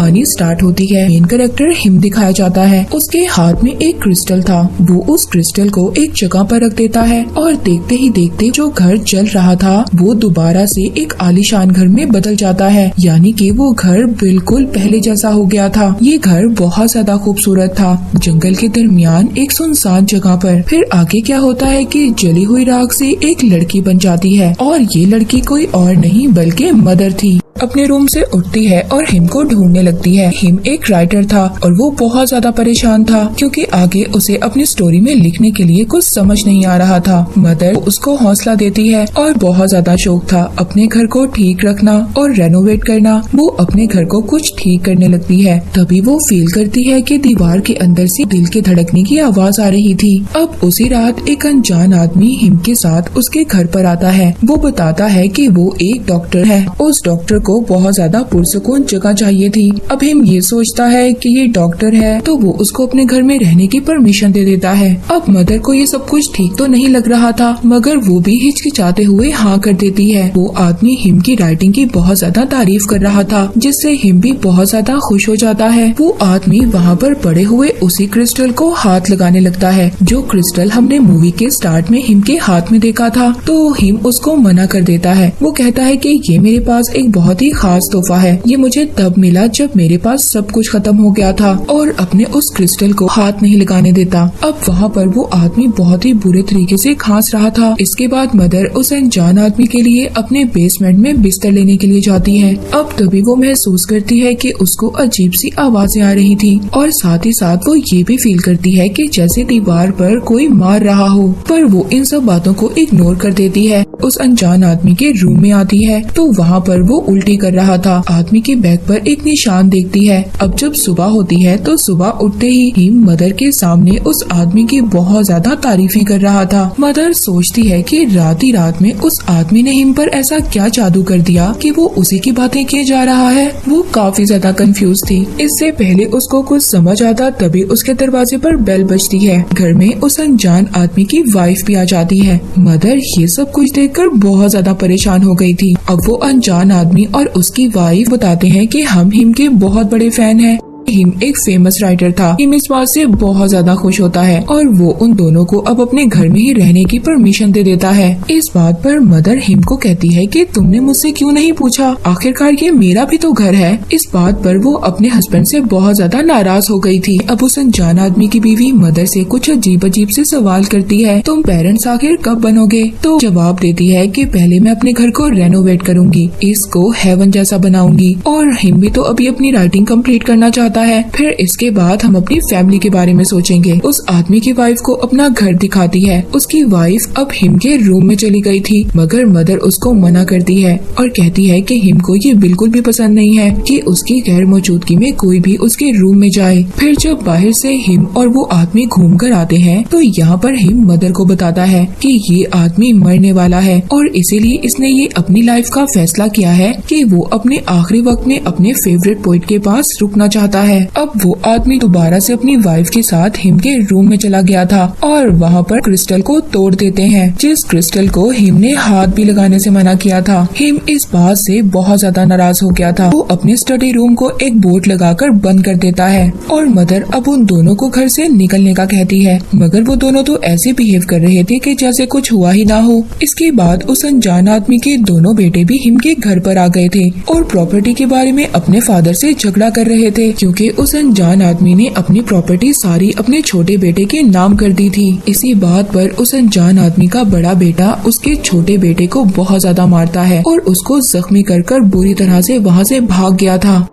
कहानी स्टार्ट होती है। मेन कैरेक्टर हिम दिखाया जाता है। उसके हाथ में एक क्रिस्टल था। वो उस क्रिस्टल को एक जगह पर रख देता है और देखते ही देखते जो घर जल रहा था वो दोबारा से एक आलीशान घर में बदल जाता है। यानी कि वो घर बिल्कुल पहले जैसा हो गया था। ये घर बहुत ज्यादा खूबसूरत था, जंगल के दरमियान एक सुनसान जगह पर। फिर आगे क्या होता है कि जली हुई राख से एक लड़की बन जाती है और ये लड़की कोई और नहीं बल्कि मदर थी। अपने रूम से उठती है और हिम को ढूंढने लगती है। हिम एक राइटर था और वो बहुत ज्यादा परेशान था क्योंकि आगे उसे अपनी स्टोरी में लिखने के लिए कुछ समझ नहीं आ रहा था। मदर उसको हौसला देती है और बहुत ज्यादा शौक था अपने घर को ठीक रखना और रेनोवेट करना। वो अपने घर को कुछ ठीक करने लगती है। तभी वो फील करती है कि दीवार के अंदर से दिल के धड़कने की आवाज आ रही थी। अब उसी रात एक अनजान आदमी हिम के साथ उसके घर पर आता है। वो बताता है कि वो एक डॉक्टर है। उस डॉक्टर को बहुत ज्यादा पुरसुकून जगह चाहिए थी। अब हिम ये सोचता है कि ये डॉक्टर है तो वो उसको अपने घर में रहने की परमिशन दे देता है। अब मदर को ये सब कुछ ठीक तो नहीं लग रहा था मगर वो भी हिचकिचाते हुए हाँ कर देती है। वो आदमी हिम की राइटिंग की बहुत ज्यादा तारीफ कर रहा था जिससे हिम भी बहुत ज्यादा खुश हो जाता है। वो आदमी वहाँ पर पड़े हुए उसी क्रिस्टल को हाथ लगाने लगता है जो क्रिस्टल हमने मूवी के स्टार्ट में हिम के हाथ में देखा था। तो हिम उसको मना कर देता है। वो कहता है कि ये मेरे पास एक बहुत ही खास तोहफा है। ये मुझे तब मिला जब मेरे पास सब कुछ खत्म हो गया था और अपने उस क्रिस्टल को हाथ नहीं लगाने देता। अब वहाँ पर वो आदमी बहुत ही बुरे तरीके से खांस रहा था। इसके बाद मदर उस अनजान आदमी के लिए अपने बेसमेंट में बिस्तर लेने के लिए जाती है। अब तभी वो महसूस करती है कि उसको अजीब सी आवाजें आ रही थी और साथ ही साथ वो ये भी फील करती है कि जैसे दीवार पर कोई मार रहा हो। पर वो इन सब बातों को इग्नोर कर देती है। उस अनजान आदमी के रूम में आती है तो वहाँ पर वो उल्टी कर रहा था। आदमी के बैग पर एक निशान देखती है। अब जब सुबह होती है तो सुबह उठते ही हिम मदर के सामने उस आदमी की बहुत ज्यादा तारीफें कर रहा था। मदर सोचती है कि रात ही रात में उस आदमी ने हिम पर ऐसा क्या जादू कर दिया कि वो उसी की बातें किए जा रहा है। वो काफी ज्यादा कंफ्यूज थी। इससे पहले उसको कुछ समझ आता तभी उसके दरवाजे पर बेल बजती है। घर में उस अनजान आदमी की वाइफ भी आ जाती है। मदर ये सब कुछ देखकर बहुत ज्यादा परेशान हो गई थी। अब वो अनजान आदमी और उसकी वाइफ बताते हैं कि हम हिम के बहुत बड़े फैन हैं। हिम एक फेमस राइटर था। हिम इस बात से बहुत ज्यादा खुश होता है और वो उन दोनों को अब अपने घर में ही रहने की परमिशन दे देता है। इस बात पर मदर हिम को कहती है कि तुमने मुझसे क्यों नहीं पूछा, आखिरकार ये मेरा भी तो घर है। इस बात पर वो अपने हस्बैंड से बहुत ज्यादा नाराज हो गई थी। अब उस अनजान आदमी की बीवी मदर से कुछ अजीब अजीब से सवाल करती है, तुम पेरेंट्स आखिर कब बनोगे? तो जवाब देती है कि पहले मैं अपने घर को रेनोवेट करूंगी, इसको हेवन जैसा बनाऊंगी। और हिम भी तो अभी अपनी राइटिंग कंप्लीट करना चाहता है। फिर इसके बाद हम अपनी फैमिली के बारे में सोचेंगे। उस आदमी की वाइफ को अपना घर दिखाती है। उसकी वाइफ अब हिम के रूम में चली गई थी मगर मदर उसको मना करती है और कहती है कि हिम को ये बिल्कुल भी पसंद नहीं है कि उसकी गैर मौजूदगी में कोई भी उसके रूम में जाए। फिर जब बाहर से हिम और वो आदमी घूम कर आते हैं तो यहाँ पर हिम मदर को बताता है कि ये आदमी मरने वाला है और इसीलिए इसने ये अपनी लाइफ का फैसला किया है कि वो अपने आखिरी वक्त में अपने फेवरेट पोइट के पास रुकना चाहता है। अब वो आदमी दोबारा से अपनी वाइफ के साथ हिम के रूम में चला गया था और वहाँ पर क्रिस्टल को तोड़ देते हैं जिस क्रिस्टल को हिम ने हाथ भी लगाने से मना किया था। हिम इस बात से बहुत ज्यादा नाराज हो गया था। वो अपने स्टडी रूम को एक बोर्ड लगाकर बंद कर देता है और मदर अब उन दोनों को घर से निकलने का कहती है मगर वो दोनों तो ऐसे बिहेव कर रहे थे कि जैसे कुछ हुआ ही ना हो। इसके बाद उस अनजान आदमी के दोनों बेटे भी हिम के घर पर आ गए थे और प्रॉपर्टी के बारे में अपने फादर से झगड़ा कर रहे थे क्योंकि उस अनजान आदमी ने अपनी प्रॉपर्टी सारी अपने छोटे बेटे के नाम कर दी थी। इसी बात पर उस अनजान आदमी का बड़ा बेटा उसके छोटे बेटे को बहुत ज्यादा मारता है और उसको जख्मी कर बुरी तरह से वहाँ से भाग गया था।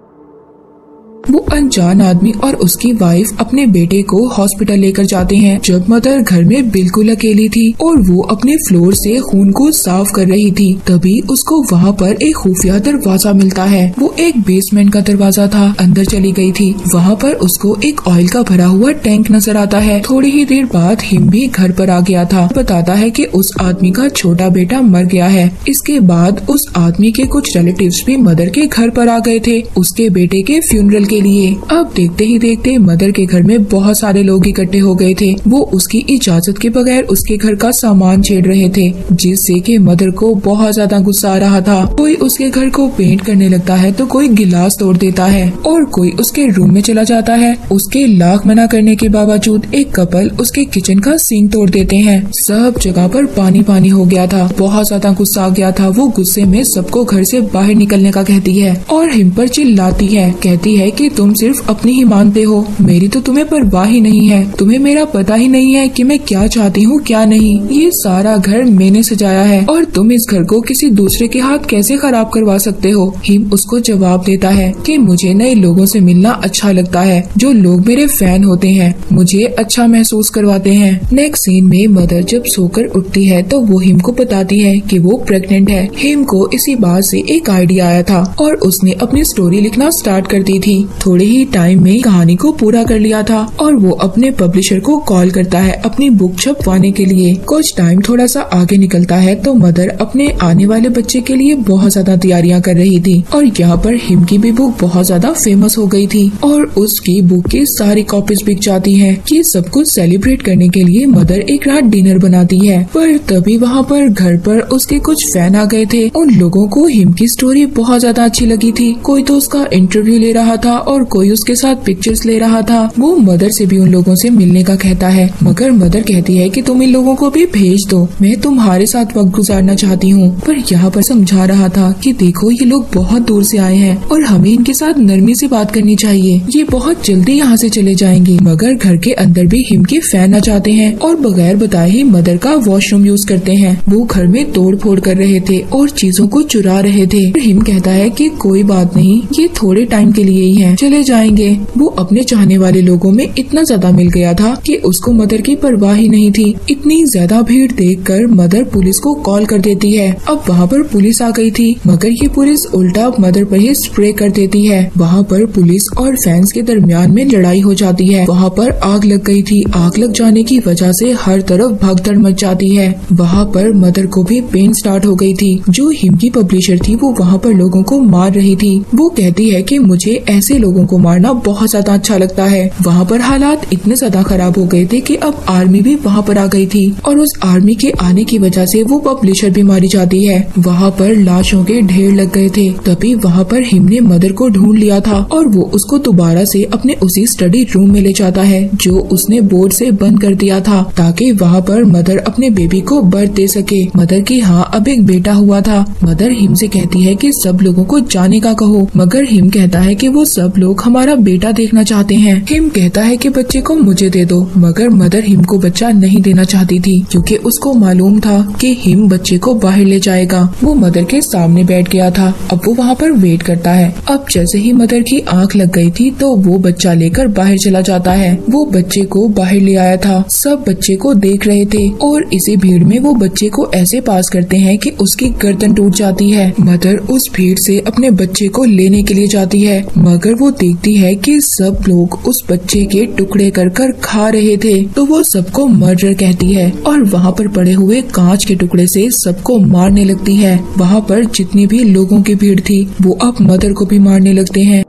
वो अनजान आदमी और उसकी वाइफ अपने बेटे को हॉस्पिटल लेकर जाते हैं जब मदर घर में बिल्कुल अकेली थी और वो अपने फ्लोर से खून को साफ कर रही थी। तभी उसको वहाँ पर एक खुफिया दरवाजा मिलता है। वो एक बेसमेंट का दरवाजा था। अंदर चली गई थी। वहाँ पर उसको एक ऑयल का भरा हुआ टैंक नजर आता है। थोड़ी ही देर बाद हिम भी घर पर आ गया था। बताता है कि उस आदमी का छोटा बेटा मर गया है। इसके बाद उस आदमी के कुछ रिलेटिव्स भी मदर के घर पर आ गए थे उसके बेटे के फ्यूनरल के लिए। चाहिए। अब देखते ही देखते मदर के घर में बहुत सारे लोग इकट्ठे हो गए थे। वो उसकी इजाजत के बगैर उसके घर का सामान छेड़ रहे थे, जिससे कि मदर को बहुत ज्यादा गुस्सा आ रहा था। कोई उसके घर को पेंट करने लगता है तो कोई गिलास तोड़ देता है और कोई उसके रूम में चला जाता है। उसके लाख मना करने के बावजूद एक कपल उसके किचन का सिंक तोड़ देते हैं। सब जगह पर पानी पानी हो गया था। बहुत ज्यादा गुस्सा आ गया था। वो गुस्से में सबको घर से बाहर निकलने का कहती है और हिम पर चिल्लाती है। कहती है कि तुम सिर्फ अपनी ही मानते हो, मेरी तो तुम्हें परवाह ही नहीं है। तुम्हें मेरा पता ही नहीं है कि मैं क्या चाहती हूँ क्या नहीं। ये सारा घर मैंने सजाया है और तुम इस घर को किसी दूसरे के हाथ कैसे खराब करवा सकते हो। हिम उसको जवाब देता है कि मुझे नए लोगों से मिलना अच्छा लगता है, जो लोग मेरे फैन होते हैं मुझे अच्छा महसूस करवाते हैं। नेक्स्ट सीन में मदर जब सोकर उठती है तो वो हिम को बताती है कि वो प्रेग्नेंट है। हिम को इसी बात से एक आइडिया आया था और उसने अपनी स्टोरी लिखना स्टार्ट कर दी थी। थोड़े ही टाइम में कहानी को पूरा कर लिया था और वो अपने पब्लिशर को कॉल करता है अपनी बुक छपवाने के लिए। कुछ टाइम थोड़ा सा आगे निकलता है तो मदर अपने आने वाले बच्चे के लिए बहुत ज्यादा तैयारियां कर रही थी और यहाँ पर हिम की भी बुक बहुत ज्यादा फेमस हो गई थी और उसकी बुक की सारी कॉपीज बिक जाती हैं। ये सब कुछ सेलिब्रेट करने के लिए मदर एक रात डिनर बनाती है, पर तभी वहाँ पर घर पर उसके कुछ फैन आ गए थे। उन लोगों को हिम की स्टोरी बहुत ज्यादा अच्छी लगी थी। कोई तो उसका इंटरव्यू ले रहा था और कोई उसके साथ पिक्चर्स ले रहा था। वो मदर से भी उन लोगों से मिलने का कहता है, मगर मदर कहती है कि तुम इन लोगों को भी भेज दो, मैं तुम्हारे साथ वक्त गुजारना चाहती हूँ। पर यहाँ पर समझा रहा था कि देखो ये लोग बहुत दूर से आए हैं और हमें इनके साथ नरमी से बात करनी चाहिए। ये बहुत जल्दी यहाँ से चले जाएंगे। मगर घर के अंदर भी हिम के फैन आ जाते हैं और बगैर बताए ही मदर का वॉशरूम यूज करते हैं। वो घर में तोड़ फोड़ कर रहे थे और चीजों को चुरा रहे थे। हिम कहता है कि कोई बात नहीं, ये थोड़े टाइम के लिए ही है, चले जाएंगे। वो अपने चाहने वाले लोगों में इतना ज्यादा मिल गया था कि उसको मदर की परवाह ही नहीं थी। इतनी ज्यादा भीड़ देखकर मदर पुलिस को कॉल कर देती है। अब वहाँ पर पुलिस आ गई थी, मगर ये पुलिस उल्टा मदर पर ही स्प्रे कर देती है। वहाँ पर पुलिस और फैंस के दरमियान में लड़ाई हो जाती है। वहाँ पर आग लग गई थी। आग लग जाने की वजह से हर तरफ भगदड़ मच जाती है। वहाँ पर मदर को भी पेन स्टार्ट हो गई थी। जो हिम की पब्लिशर थी वो वहाँ पर लोगों को मार रही थी। वो कहती है कि मुझे ऐसे लोगों को मारना बहुत ज्यादा अच्छा लगता है। वहाँ पर हालात इतने ज्यादा खराब हो गए थे कि अब आर्मी भी वहाँ पर आ गई थी और उस आर्मी के आने की वजह से वो पब्लिशर भी मारी जाती है। वहाँ पर लाशों के ढेर लग गए थे। तभी वहाँ पर हिम ने मदर को ढूंढ लिया था और वो उसको दोबारा से अपने उसी स्टडी रूम में ले जाता है जो उसने बोर्ड से बंद कर दिया था, ताकि वहाँ पर मदर अपने बेबी को बर्थ दे सके। मदर की हाँ अब एक बेटा हुआ था। मदर हिम से कहती है कि सब लोगों को जाने का कहो, मगर हिम कहता है कि वो सब लोग हमारा बेटा देखना चाहते हैं। हिम कहता है कि बच्चे को मुझे दे दो, मगर मदर हिम को बच्चा नहीं देना चाहती थी क्योंकि उसको मालूम था कि हिम बच्चे को बाहर ले जाएगा। वो मदर के सामने बैठ गया था। अब वो वहाँ पर वेट करता है। अब जैसे ही मदर की आंख लग गई थी तो वो बच्चा लेकर बाहर चला जाता है। वो बच्चे को बाहर ले आया था। सब बच्चे को देख रहे थे और इसी भीड़ में वो बच्चे को ऐसे पास करते हैं कि उसकी गर्दन टूट जाती है। मदर उस भीड़ से अपने बच्चे को लेने के लिए जाती है, मगर वो देखती है कि सब लोग उस बच्चे के टुकड़े कर कर खा रहे थे, तो वो सबको मर्डर कहती है और वहाँ पर पड़े हुए कांच के टुकड़े से सबको मारने लगती है। वहाँ पर जितनी भी लोगों की भीड़ थी वो अब मदर को भी मारने लगते हैं।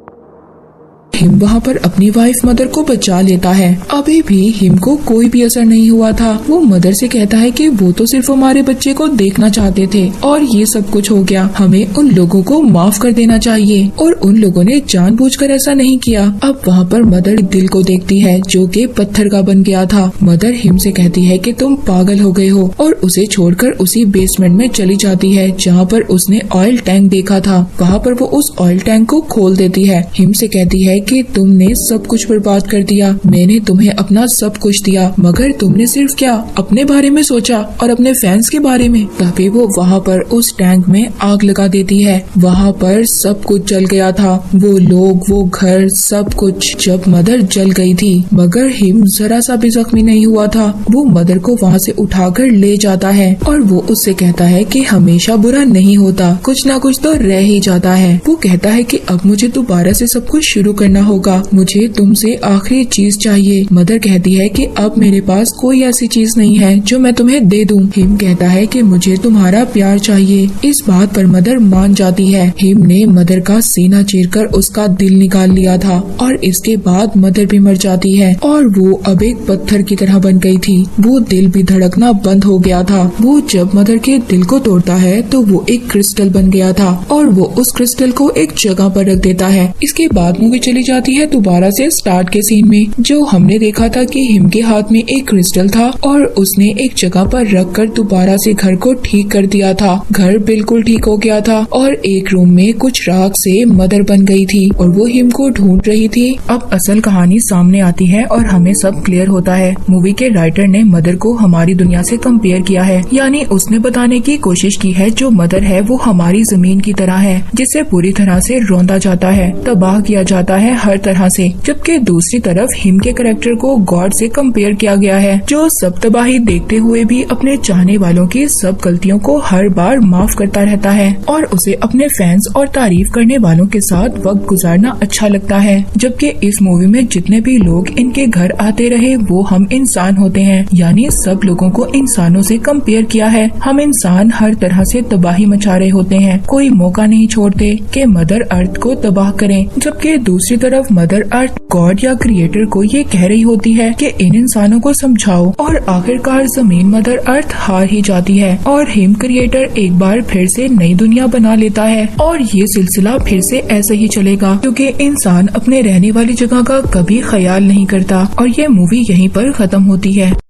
हिम वहाँ पर अपनी वाइफ मदर को बचा लेता है। अभी भी हिम को कोई भी असर नहीं हुआ था। वो मदर से कहता है कि वो तो सिर्फ हमारे बच्चे को देखना चाहते थे और ये सब कुछ हो गया, हमें उन लोगों को माफ कर देना चाहिए और उन लोगों ने जानबूझकर ऐसा नहीं किया। अब वहाँ पर मदर दिल को देखती है जो कि पत्थर का बन गया था। मदर हिम से कहती है कि तुम पागल हो गए हो और उसे छोड़कर उसी बेसमेंट में चली जाती है जहाँ पर उसने ऑयल टैंक देखा था। वहाँ पर वो उस ऑयल टैंक को खोल देती है। हिम से कहती है कि तुमने सब कुछ बर्बाद कर दिया, मैंने तुम्हें अपना सब कुछ दिया, मगर तुमने सिर्फ क्या अपने बारे में सोचा और अपने फैंस के बारे में। तभी वो वहाँ पर उस टैंक में आग लगा देती है। वहाँ पर सब कुछ जल गया था, वो लोग, वो घर, सब कुछ। जब मदर जल गई थी मगर हिम जरा सा भी जख्मी नहीं हुआ था। वो मदर को वहाँ से उठाकर ले जाता है और वो उससे कहता है कि हमेशा बुरा नहीं होता, कुछ ना कुछ तो रह ही जाता है। वो कहता है कि अब मुझे दोबारा से सब कुछ शुरू करना करना होगा, मुझे तुमसे आखिरी चीज चाहिए। मदर कहती है कि अब मेरे पास कोई ऐसी चीज नहीं है जो मैं तुम्हें दे दूं। हिम कहता है कि मुझे तुम्हारा प्यार चाहिए। इस बात पर मदर मान जाती है। हिम ने मदर का सीना चीरकर उसका दिल निकाल लिया था और इसके बाद मदर भी मर जाती है और वो अब एक पत्थर की तरह बन गई थी। वो दिल भी धड़कना बंद हो गया था। वो जब मदर के दिल को तोड़ता है तो वो एक क्रिस्टल बन गया था और वो उस क्रिस्टल को एक जगह पर रख देता है। इसके बाद मूवी चली जाती है दोबारा से स्टार्ट के सीन में, जो हमने देखा था कि हिम के हाथ में एक क्रिस्टल था और उसने एक जगह पर रख कर दोबारा से घर को ठीक कर दिया था। घर बिल्कुल ठीक हो गया था और एक रूम में कुछ राख से मदर बन गई थी और वो हिम को ढूंढ रही थी। अब असल कहानी सामने आती है और हमें सब क्लियर होता है। मूवी के राइटर ने मदर को हमारी दुनिया से कंपेयर किया है, यानी उसने बताने की कोशिश की है जो मदर है वो हमारी जमीन की तरह है, जिसे पूरी तरह से रौंदा जाता है, तबाह किया जाता है हर तरह से। जबकि दूसरी तरफ हिम के कैरेक्टर को गॉड से कंपेयर किया गया है, जो सब तबाही देखते हुए भी अपने चाहने वालों की सब गलतियों को हर बार माफ करता रहता है और उसे अपने फैंस और तारीफ करने वालों के साथ वक्त गुजारना अच्छा लगता है। जबकि इस मूवी में जितने भी लोग इनके घर आते रहे वो हम इंसान होते हैं, यानी सब लोगों को इंसानों से कंपेयर किया है। हम इंसान हर तरह से तबाही मचा रहे होते हैं, कोई मौका नहीं छोड़ते कि मदर अर्थ को तबाह करें। जबकि दूसरी तरफ मदर अर्थ गॉड या क्रिएटर को ये कह रही होती है कि इन इंसानों को समझाओ और आखिरकार जमीन मदर अर्थ हार ही जाती है और हिम क्रिएटर एक बार फिर से नई दुनिया बना लेता है और ये सिलसिला फिर से ऐसे ही चलेगा क्योंकि इंसान अपने रहने वाली जगह का कभी ख्याल नहीं करता और ये मूवी यहीं पर खत्म होती है।